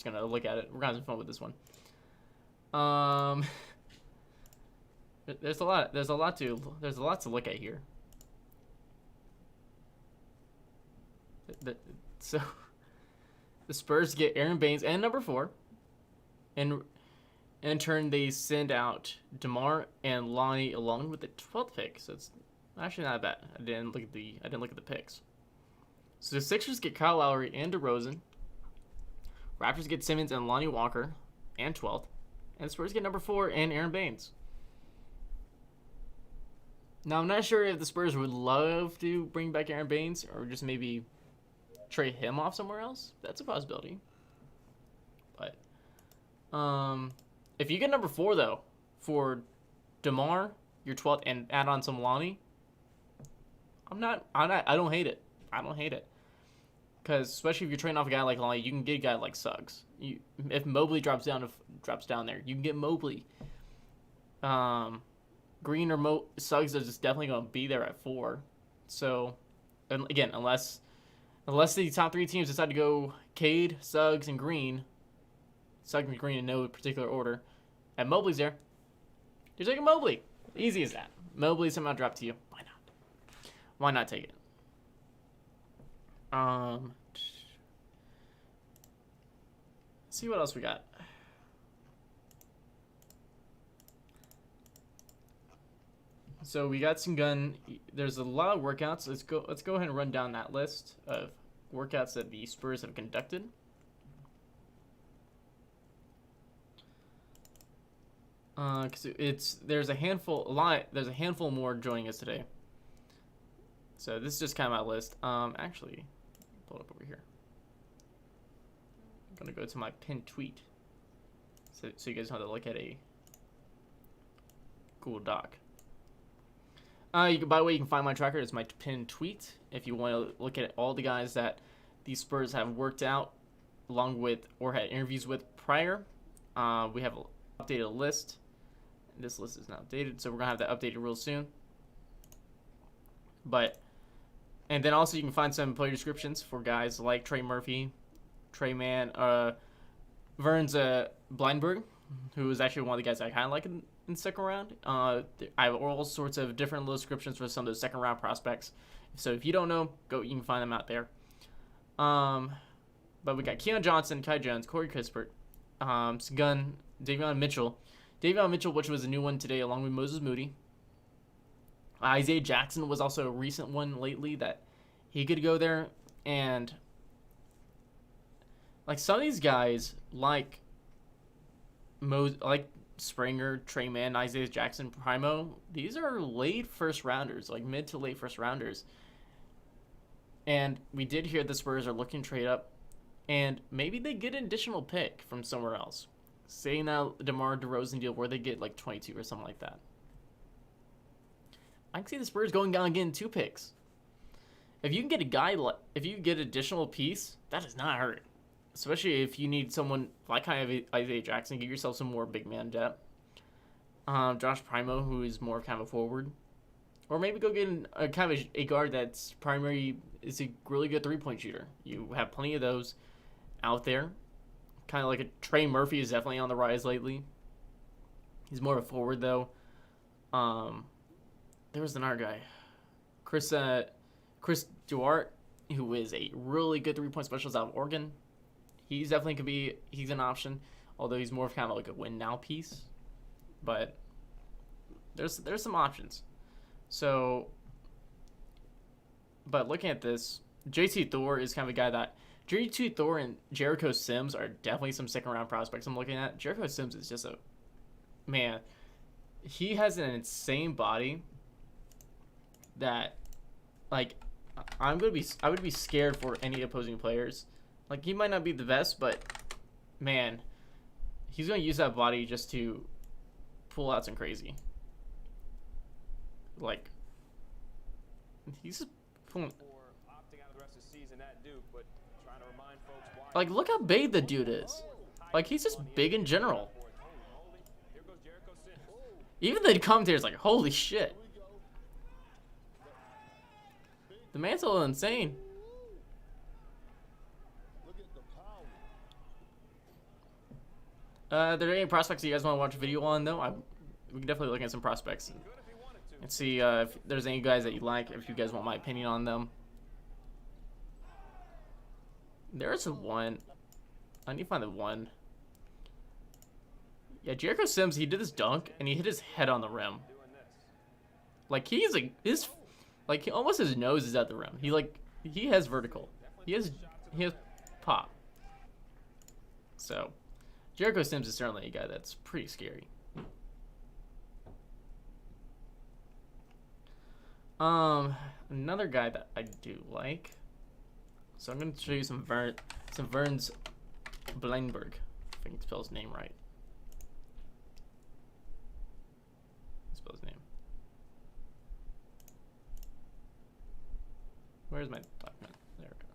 gonna look at it. We're gonna have some fun with this one. There's a lot to look at here. So the Spurs get Aaron Baines and number 4, and in turn they send out DeMar and Lonnie along with the 12th pick. So it's actually not bad. I didn't look at the picks. So the Sixers get Kyle Lowry and DeRozan. Raptors get Simmons and Lonnie Walker and 12th, and the Spurs get number 4 and Aaron Baines. Now I'm not sure if the Spurs would love to bring back Aaron Baines or just maybe trade him off somewhere else. That's a possibility. But if you get number 4 though for DeMar, your 12th, and add on some Lonnie, I don't hate it. I don't hate it. Because especially if you're trading off a guy like Lonnie, you can get a guy like Suggs. If Mobley drops down there, you can get Mobley. Green or Suggs is just definitely going to be there at 4. So, and again, unless Unless the top 3 teams decide to go Cade, Suggs, and Green. Suggs and Green in no particular order. And Mobley's there. You're taking Mobley. Easy as that. Mobley somehow dropped to you. Why not? Why not take it? Let's see what else we got. So we got some gun. There's a lot of workouts. Let's go ahead and run down that list of workouts that the Spurs have conducted. Cause there's a handful more joining us today. So this is just kind of my list. Actually, pull it up over here. I'm gonna go to my pinned tweet, so you guys know how to look at a Google Doc. By the way, you can find my tracker. It's my pinned tweet. If you want to look at all the guys that the Spurs have worked out, along with or had interviews with prior, we have an updated list. This list is not updated, so we're gonna have that updated real soon. And then also you can find some player descriptions for guys like Trey Murphy, Trey Mann, Vern's Blindberg, who is actually one of the guys I kind of like in the second round. I have all sorts of different little descriptions for some of those second round prospects. So if you don't know, you can find them out there. But we got Keon Johnson, Kai Jones, Corey Kispert, Gunn, Davion Mitchell. Davion Mitchell, which was a new one today, along with Moses Moody. Isaiah Jackson was also a recent one lately that he could go there. And like some of these guys, like Springer, Trey Mann, Isaiah Jackson, Primo, these are late first rounders, like mid to late first rounders. And we did hear the Spurs are looking to trade up, and maybe they get an additional pick from somewhere else. Saying that DeMar DeRozan deal where they get like 22 or something like that. I can see the Spurs going down and getting 2 picks. If you can get if you get additional piece, that does not hurt. Especially if you need someone like kind of Isaiah Jackson, give yourself some more big man depth. Josh Primo, who is more kind of a forward. Or maybe go get a kind of a guard that's is a really good 3-point shooter. You have plenty of those out there. Kind of like a Trey Murphy is definitely on the rise lately. He's more of a forward though. There was another guy, Chris Duarte, who is a really good 3-point specialist out of Oregon. He's definitely he's an option, although he's more of kind of like a win now piece. But there's some options. So, but looking at this, JT Thor is kind of a guy that JT Thor and Jericho Sims are definitely some second round prospects I'm looking at. Jericho Sims is just a man. He has an insane body that, like, I would be scared for any opposing players. Like, he might not be the best, but man, he's gonna use that body just to pull out some crazy. Like, he's just pulling. Like, look how big the dude is. Like, he's just big in general. Even the commentator's like, holy shit. The man's a little insane. Are there any prospects you guys want to watch a video on, though? We can definitely look at some prospects and see if there's any guys that you like, if you guys want my opinion on them. There's one. I need to find the one. Yeah, Jericho Sims, he did this dunk, and he hit his head on the rim. Like, almost his nose is at the rim. He has vertical. He has pop. So, Jericho Sims is certainly a guy that's pretty scary. Another guy that I do like. So I'm going to show you some Vern's Blindberg, if I can spell his name right. Spell his name. Where's my document? There we go.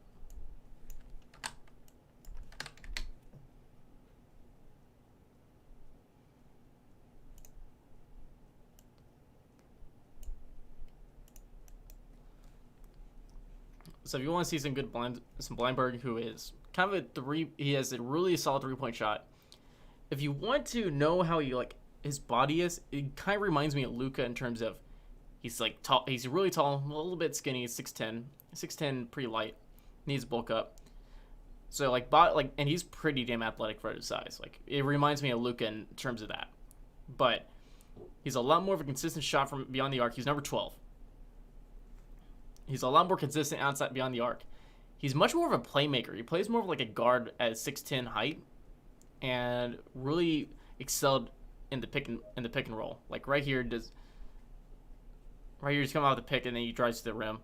So if you want to see some good some Blindberg, who is kind of he has a really solid 3-point shot. If you want to know how he like his body is, it kind of reminds me of Luka in terms of he's like tall. He's really tall, a little bit skinny. 6'10", pretty light. Needs to bulk up. So like and he's pretty damn athletic for his size. Like it reminds me of Luka in terms of that. But he's a lot more of a consistent shot from beyond the arc. He's number 12. He's a lot more consistent outside beyond the arc. He's much more of a playmaker. He plays more of like a guard at 6'10" height, and really excelled in the pick and roll. Like right here, he's coming out of the pick and then he drives to the rim.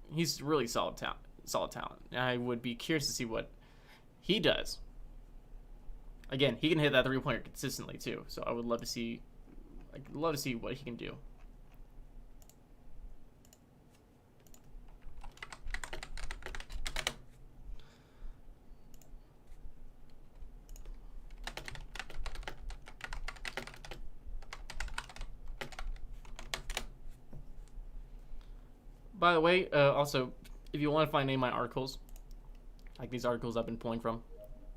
He's really solid talent. I would be curious to see what he does. Again, he can hit that 3-pointer consistently too. So I would love to see. I'd love to see what he can do. By the way, also, if you want to find any of my articles, like these articles I've been pulling from,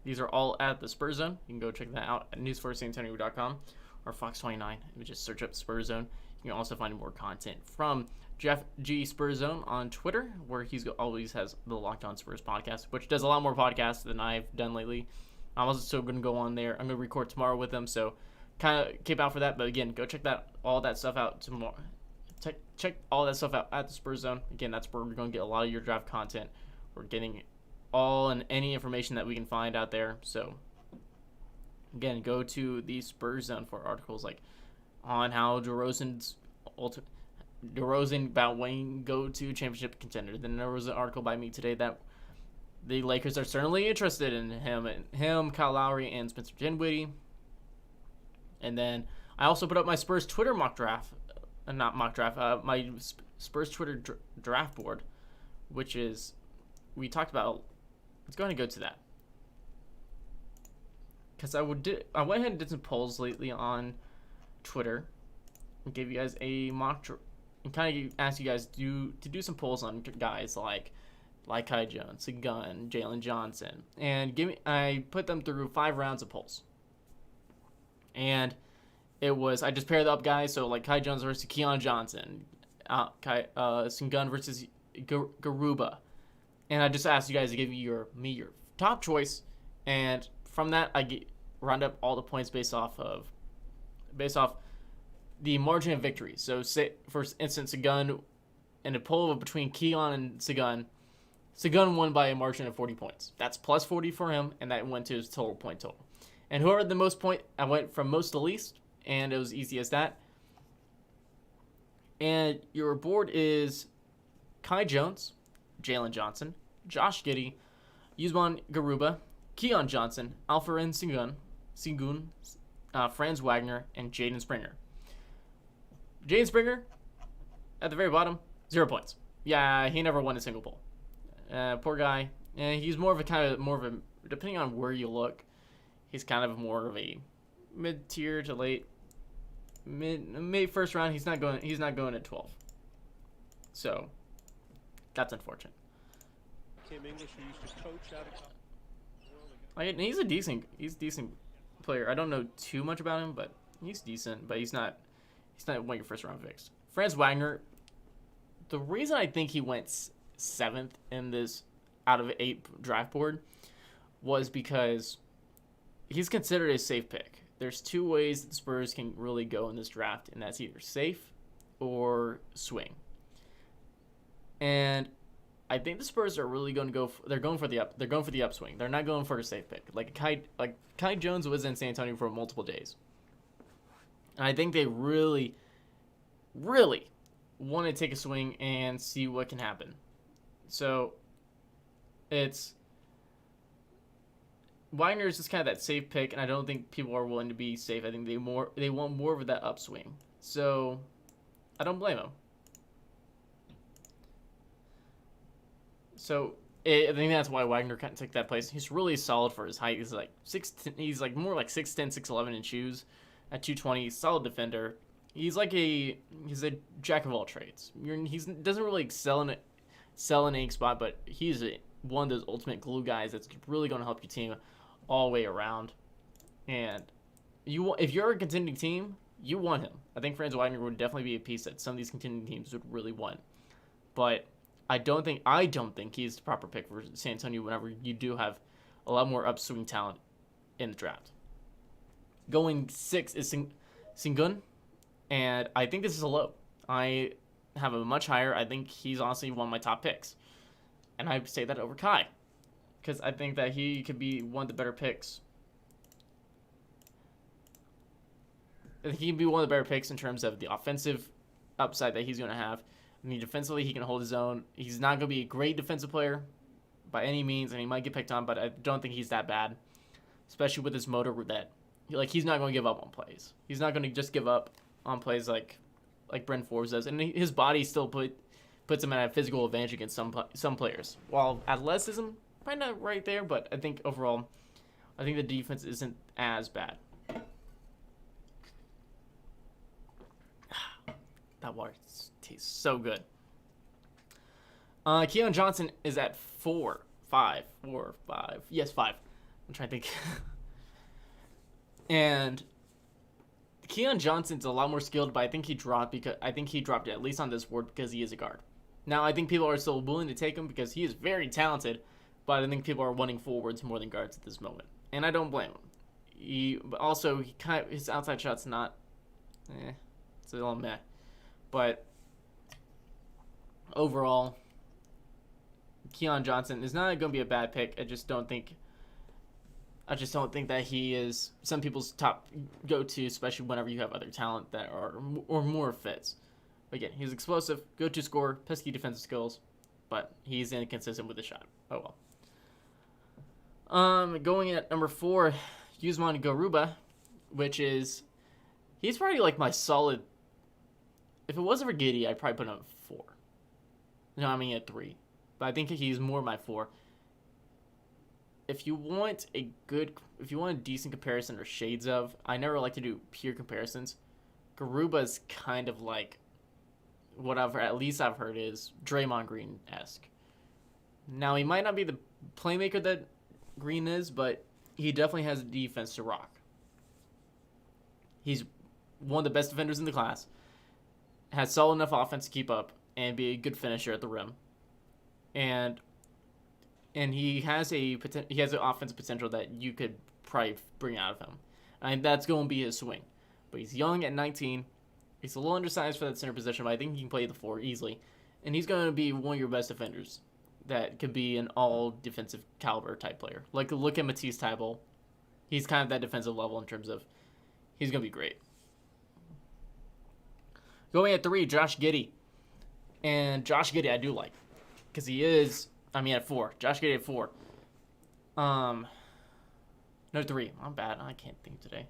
these are all at the Spurs Zone. You can go check that out at newsforsantonio.com or Fox 29. If you just search up Spurs Zone. You can also find more content from Jeff G. Spurs Zone on Twitter, where he always has the Locked On Spurs podcast, which does a lot more podcasts than I've done lately. I'm also going to go on there. I'm going to record tomorrow with him, so kind of keep out for that. But again, go check all that stuff out tomorrow. Check all that stuff out at the Spurs Zone. Again, that's where we're going to get a lot of your draft content. We're getting all and any information that we can find out there. So, again, go to the Spurs Zone for articles like on how DeRozan about Wayne go to championship contender. Then there was an article by me today that the Lakers are certainly interested in him, Kyle Lowry, and Spencer Dinwiddie. And then I also put up my Spurs Twitter my Spurs Twitter draft board, which is, we talked about. Let's go ahead and go to that. Because I went ahead and did some polls lately on Twitter and gave you guys a and kind of asked you guys to do some polls on guys like Kai Jones, Gunn, Jalen Johnson, and I put them through 5 rounds of polls. And it was, I just paired up guys, so like Kai Jones versus Keon Johnson, Gunn versus Garuba, and I just asked you guys to give your top choice, and from that I round up all the points based off the margin of victory. So say for instance, Gunn in a poll between Keon and Gunn won by a margin of 40 points. That's plus 40 for him, and that went to his total. And whoever had the most point, I went from most to least, and it was easy as that. And your board is Kai Jones, Jalen Johnson, Josh Giddey, Usman Garuba, Keon Johnson, Alperen Sengun, Franz Wagner, and Jaden Springer. Jaden Springer, at the very bottom, 0 points. Yeah, he never won a single poll. Poor guy. He's more of a, depending on where you look, he's kind of more of a mid-tier to late, mid first round. He's not going at 12. So that's unfortunate. Tim English, who used to coach out of... He's a decent player. I don't know too much about him, but he's decent. But he's not one of your first round picks. Franz Wagner. The reason I think he went 7th in this out of 8 draft board was because he's considered a safe pick. There's 2 ways that the Spurs can really go in this draft, and that's either safe or swing. And I think the Spurs are really going to go. They're going for the upswing. They're not going for a safe pick. Like Kai Jones was in San Antonio for multiple days, and I think they really, really want to take a swing and see what can happen. So Wagner is just kind of that safe pick, and I don't think people are willing to be safe. I think they want more of that upswing. So I don't blame them. So I think that's why Wagner kind of took that place. He's really solid for his height. He's like 6'10", he's like more like 6'10", 6'11" in shoes at 220. Solid defender. He's a jack of all trades. He doesn't really excel in it. sell an ink spot, but he's one of those ultimate glue guys that's really going to help your team all the way around. And if you're a contending team, you want him. I think Franz Wagner would definitely be a piece that some of these contending teams would really want. But I don't think he's the proper pick for San Antonio whenever you do have a lot more upswing talent in the draft. Going 6 is Sengun, and I think this is a low. I have a much higher. I think he's honestly one of my top picks. And I say that over Kai, because I think that he could be one of the better picks. I think he can be one of the better picks in terms of the offensive upside that he's going to have. I mean, defensively, he can hold his own. He's not going to be a great defensive player by any means, and he might get picked on, but I don't think he's that bad, especially with his motor that, like, he's not going to give up on plays. He's not going to just give up on plays like Bryn Forbes does, and his body still puts him at a physical advantage against some players. While athleticism, probably not right there, but I think overall, I think the defense isn't as bad. That water tastes so good. Keon Johnson is at 4. Yes, 5. I'm trying to think. And Keon Johnson's a lot more skilled, but I think he dropped it at least on this board because he is a guard. Now I think people are still willing to take him because he is very talented, but I think people are wanting forwards more than guards at this moment, and I don't blame him. But also his outside shot's not, it's a little meh. But overall, Keon Johnson is not going to be a bad pick. I just don't think that he is some people's top go-to, especially whenever you have other talent that are or more fits. But again, he's explosive, go-to scorer, pesky defensive skills, but he's inconsistent with the shot. Oh well. Going at number 4, Usman Garuba, which is he's probably like my solid. If it wasn't for Giddey, I'd probably put him at 4. No, I mean at 3. But I think he's more my 4. If you want a decent comparison or shades of, I never like to do pure comparisons. Garuba's kind of like whatever, at least I've heard, is Draymond Green-esque. Now, he might not be the playmaker that Green is, but he definitely has defense to rock. He's one of the best defenders in the class. Has solid enough offense to keep up and be a good finisher at the rim, and he has an offensive potential that you could probably bring out of him, and that's going to be his swing. But he's young at 19. He's a little undersized for that center position, but I think he can play the 4 easily, and he's going to be one of your best defenders that could be an all defensive caliber type player. Like, look at Matisse Thybulle. He's kind of that defensive level in terms of he's going to be great. Going at 3, Josh Giddey. And Josh Giddey I do like. Because he is, at 4. Josh Giddey at 4. No, 3. I'm bad. I can't think today.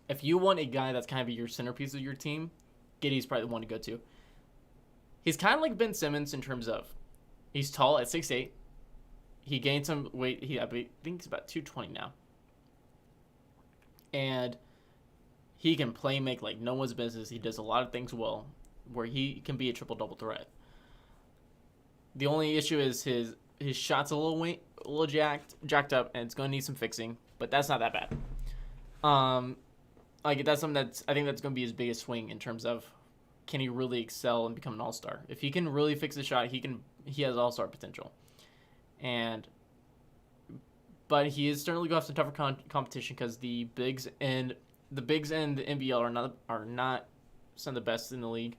If you want a guy that's kind of your centerpiece of your team, Giddey's probably the one to go to. He's kind of like Ben Simmons in terms of he's tall at 6'8". He gained some weight. I think he's about 220 now. And he can make like no one's business. He does a lot of things well, where he can be a triple-double threat. The only issue is his shot's a little jacked up, and it's going to need some fixing. But that's not that bad. That's something I think that's going to be his biggest swing in terms of can he really excel and become an all-star. If he can really fix the shot, he has all-star potential. But he is certainly going to have some tougher competition because the bigs and the NBL are not some of the best in the league,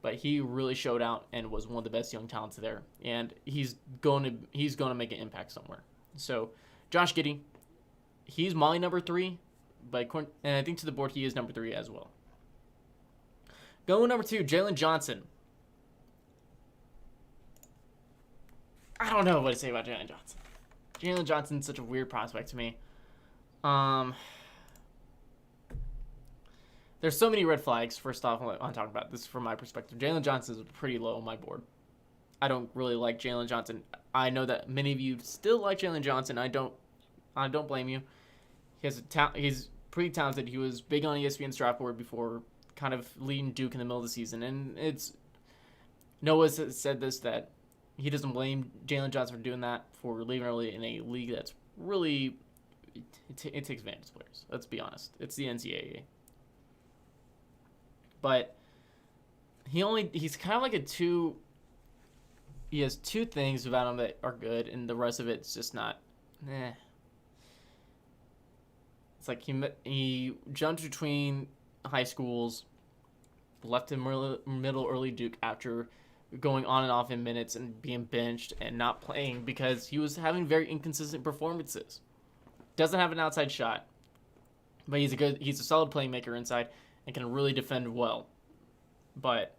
but he really showed out and was one of the best young talents there, and he's going to make an impact somewhere. So, Josh Giddey, he's my number 3, and I think to the board he is number 3 as well. Going number 2, Jalen Johnson. I don't know what to say about Jalen Johnson. Jalen Johnson's such a weird prospect to me. There's so many red flags. First off, I'm talking about this from my perspective. Jalen Johnson is pretty low on my board. I don't really like Jalen Johnson. I know that many of you still like Jalen Johnson. I don't blame you. He's pretty talented. He was big on ESPN's draft board before kind of leading Duke in the middle of the season, and Noah said this, that he doesn't blame Jalen Johnson for doing that, for leaving early in a league that's really it takes advantage of players. Let's be honest, it's the NCAA. But he's kind of like a two. He has two things about him that are good, and the rest of it's just not. It's like he jumped between high schools, left in middle early Duke after going on and off in minutes and being benched and not playing because he was having very inconsistent performances. Doesn't have an outside shot, but he's a solid playmaker inside and can really defend well. But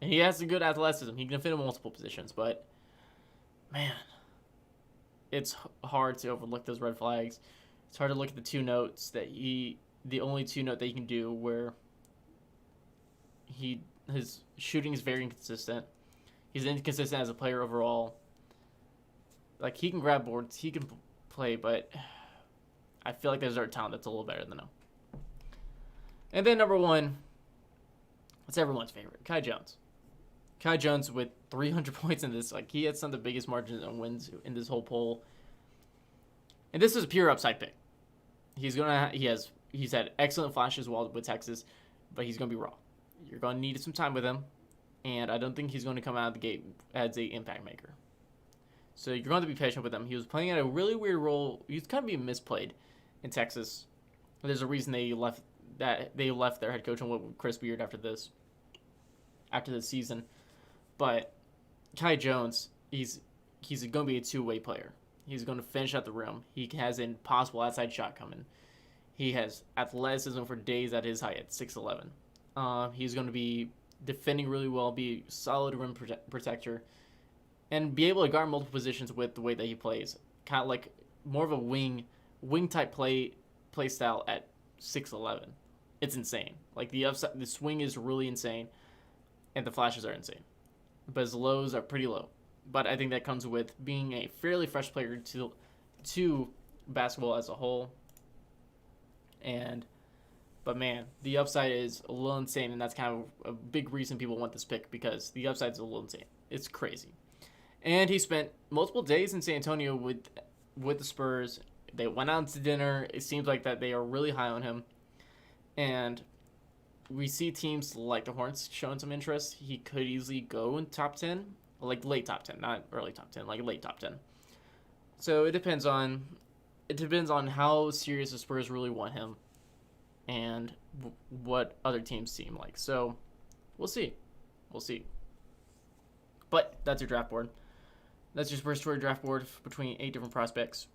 and he has a good athleticism. He can defend in multiple positions, but man, it's hard to overlook those red flags. It's hard to look at the two notes that the only two note that he can do where his shooting is very inconsistent. He's inconsistent as a player overall. Like, he can grab boards, he can play, but I feel like there's other talent that's a little better than him. And then number one, it's everyone's favorite, Kai Jones. Kai Jones with 300 points in this. Like, he had some of the biggest margins on wins in this whole poll. And this is a pure upside pick. He's had excellent flashes while with Texas, but he's gonna be raw. You're gonna need some time with him, and I don't think he's going to come out of the gate as a impact maker. So you're going to be patient with him. He was playing at a really weird role. He's kind of being misplayed in Texas. There's a reason they left their head coach and went with Chris Beard after this season. But Kai Jones, he's going to be a two-way player. He's going to finish at the rim. He has an possible outside shot coming. He has athleticism for days at his height at 6'11". He's going to be defending really well, be a solid rim protector, and be able to guard multiple positions with the way that he plays. Kind of like more of a wing type play style at 6'11". It's insane. Like, the swing is really insane, and the flashes are insane. But his lows are pretty low. But I think that comes with being a fairly fresh player to basketball as a whole. But man, the upside is a little insane, and that's kind of a big reason people want this pick, because the upside is a little insane. It's crazy. And he spent multiple days in San Antonio with the Spurs. They went out to dinner. It seems like that they are really high on him. And we see teams like the Hornets showing some interest. He could easily go in top 10, like late top 10, not early top 10, like late top 10. So it depends on how serious the Spurs really want him and what other teams seem like. So we'll see. But that's your draft board. That's your Spurs Twitter draft board between 8 different prospects.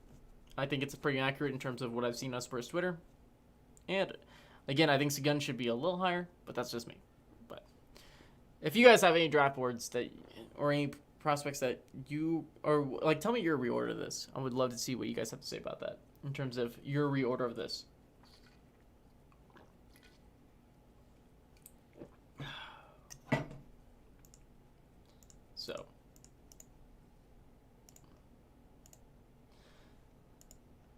I think it's pretty accurate in terms of what I've seen on Spurs Twitter. And again, I think Sagun should be a little higher, but that's just me. But if you guys have any draft boards or any prospects that you, or like, tell me your reorder of this. I would love to see what you guys have to say about that in terms of your reorder of this. So,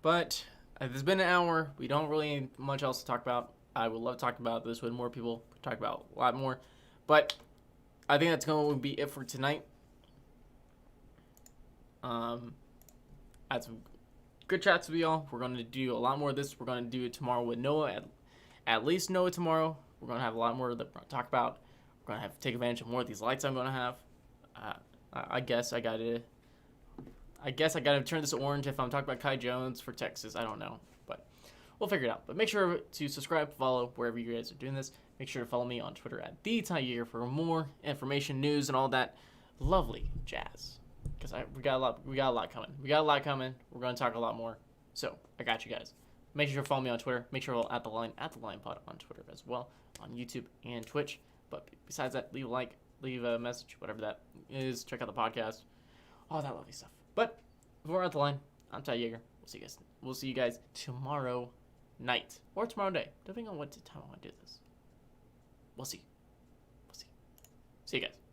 but it's been an hour. We don't really need much else to talk about. I would love to talk about this with more people. Talk about a lot more. But I think that's going to be it for tonight. Had some good chats with y'all. We're going to do a lot more of this. We're going to do it tomorrow with Noah. At least Noah tomorrow. We're going to have a lot more that we're going to talk about. We're going to have to take advantage of more of these lights I'm going to have. I guess I gotta turn this orange if I'm talking about Kai Jones for Texas. I don't know, but we'll figure it out. But make sure to subscribe, follow wherever you guys are doing this. Make sure to follow me on Twitter at TheTyYager for more information, news, and all that lovely jazz. Because we got a lot coming. We're gonna talk a lot more. So I got you guys. Make sure to follow me on Twitter. Make sure to follow at the Line Pod on Twitter as well, on YouTube and Twitch. But besides that, leave a like, leave a message, whatever that is. Check out the podcast, all that lovely stuff. But before we're at the line, I'm Ty Yeager. We'll see you guys tomorrow night or tomorrow day, depending on what time I want to do this. We'll see. See you guys.